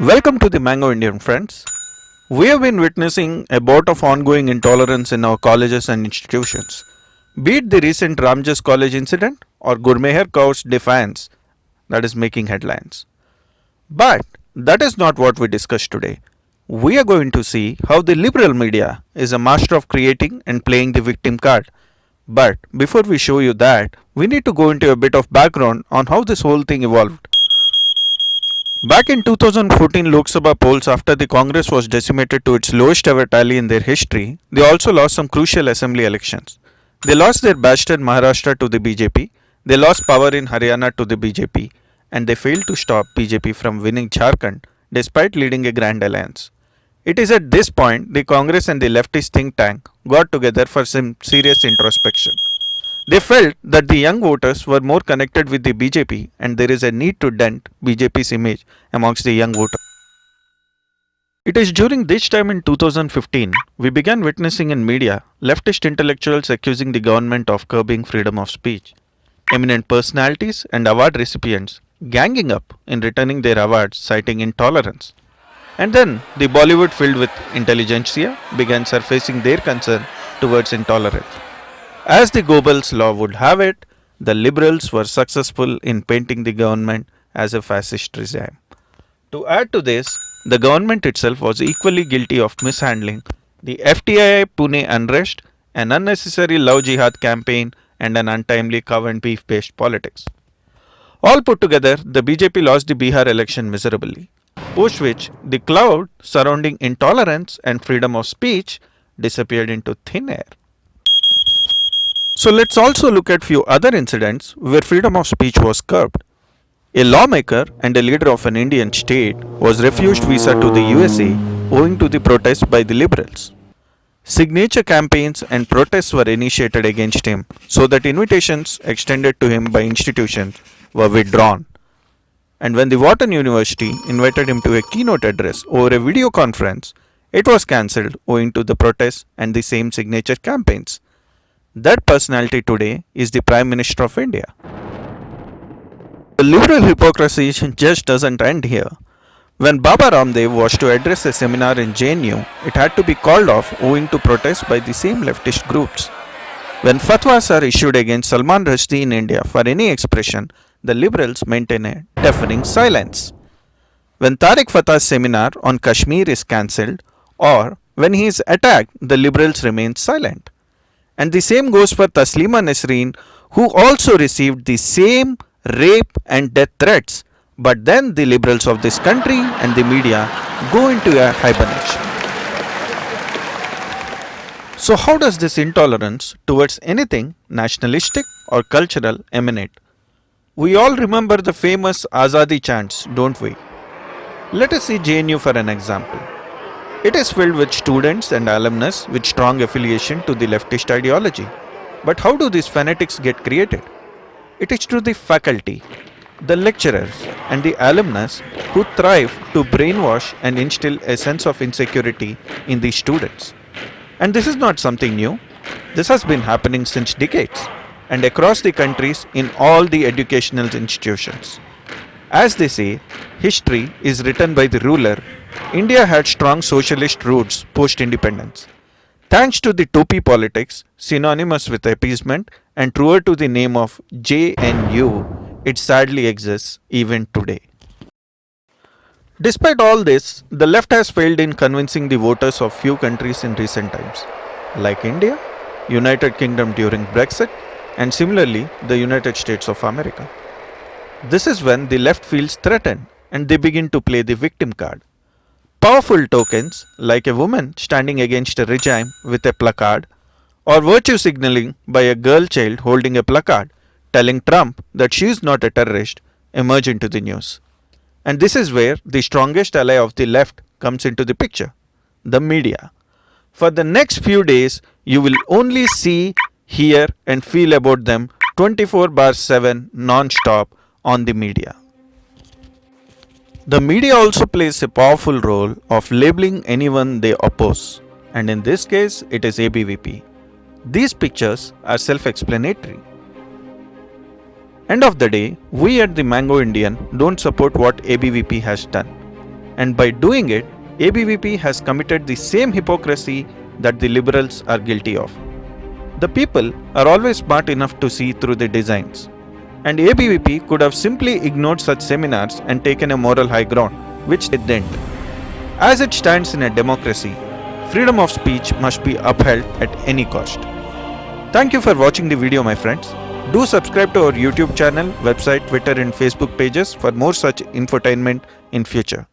Welcome to the Mango Indian friends. We have been witnessing a bout of ongoing intolerance in our colleges and institutions. Be it the recent RAMJAS college incident or Gurmeher Kaur's defiance that is making headlines. But that is not what we discuss today. We are going to see how the liberal media is a master of creating and playing the victim card. But before we show you that, we need to go into a bit of background on how this whole thing evolved. Back in 2014 Lok Sabha polls, after the Congress was decimated to its lowest ever tally in their history, they also lost some crucial assembly elections. They lost their bastion Maharashtra to the BJP, they lost power in Haryana to the BJP, and they failed to stop BJP from winning Jharkhand despite leading a grand alliance. It is at this point the Congress and the leftist think tank got together for some serious introspection. They felt that the young voters were more connected with the BJP and there is a need to dent BJP's image amongst the young voters. It is during this time in 2015 we began witnessing in media leftist intellectuals accusing the government of curbing freedom of speech. Eminent personalities and award recipients ganging up in returning their awards citing intolerance. And then the Bollywood filled with intelligentsia began surfacing their concern towards intolerance. As the Goebbels law would have it, the liberals were successful in painting the government as a fascist regime. To add to this, the government itself was equally guilty of mishandling the FTI Pune unrest, an unnecessary love jihad campaign, and an untimely cow and beef based politics. All put together, the BJP lost the Bihar election miserably, post which the cloud surrounding intolerance and freedom of speech disappeared into thin air. So let's also look at few other incidents where freedom of speech was curbed. A lawmaker and a leader of an Indian state was refused visa to the USA owing to the protests by the liberals. Signature campaigns and protests were initiated against him so that invitations extended to him by institutions were withdrawn. And when the Wharton University invited him to a keynote address over a video conference, it was cancelled owing to the protests and the same signature campaigns. That personality today is the Prime Minister of India. The liberal hypocrisy just doesn't end here. When Baba Ramdev was to address a seminar in JNU, it had to be called off owing to protests by the same leftist groups. When fatwas are issued against Salman Rushdie in India for any expression, the liberals maintain a deafening silence. When Tariq Fatah's seminar on Kashmir is cancelled, or when he is attacked, the liberals remain silent. And the same goes for Taslima Nasreen, who also received the same rape and death threats, but then the liberals of this country and the media go into a hibernation. So how does this intolerance towards anything nationalistic or cultural emanate? We all remember the famous Azadi chants, don't we? Let us see JNU for an example. It is filled with students and alumnus with strong affiliation to the leftist ideology. But how do these fanatics get created? It is through the faculty, the lecturers, and the alumnus who thrive to brainwash and instill a sense of insecurity in the students. And this is not something new. This has been happening since decades and across the countries in all the educational institutions. As they say, history is written by the ruler. India had strong socialist roots post-independence. Thanks to the topi politics, synonymous with appeasement and truer to the name of JNU, it sadly exists even today. Despite all this, the left has failed in convincing the voters of few countries in recent times, like India, United Kingdom during Brexit, and similarly the United States of America. This is when the left feels threatened and they begin to play the victim card. Powerful tokens like a woman standing against a regime with a placard, or virtue signaling by a girl child holding a placard telling Trump that she is not a terrorist, emerge into the news. And this is where the strongest ally of the left comes into the picture, the media. For the next few days, you will only see, hear and feel about them 24/7 non-stop on the media. The media also plays a powerful role of labeling anyone they oppose, and in this case it is ABVP. These pictures are self-explanatory. End of the day, we at the Mango Indian don't support what ABVP has done. And by doing it, ABVP has committed the same hypocrisy that the liberals are guilty of. The people are always smart enough to see through the designs. And ABVP could have simply ignored such seminars and taken a moral high ground, which they didn't. As it stands in a democracy, freedom of speech must be upheld at any cost. Thank you for watching the video, my friends. Do subscribe to our YouTube channel, website, Twitter and Facebook pages for more such infotainment in future.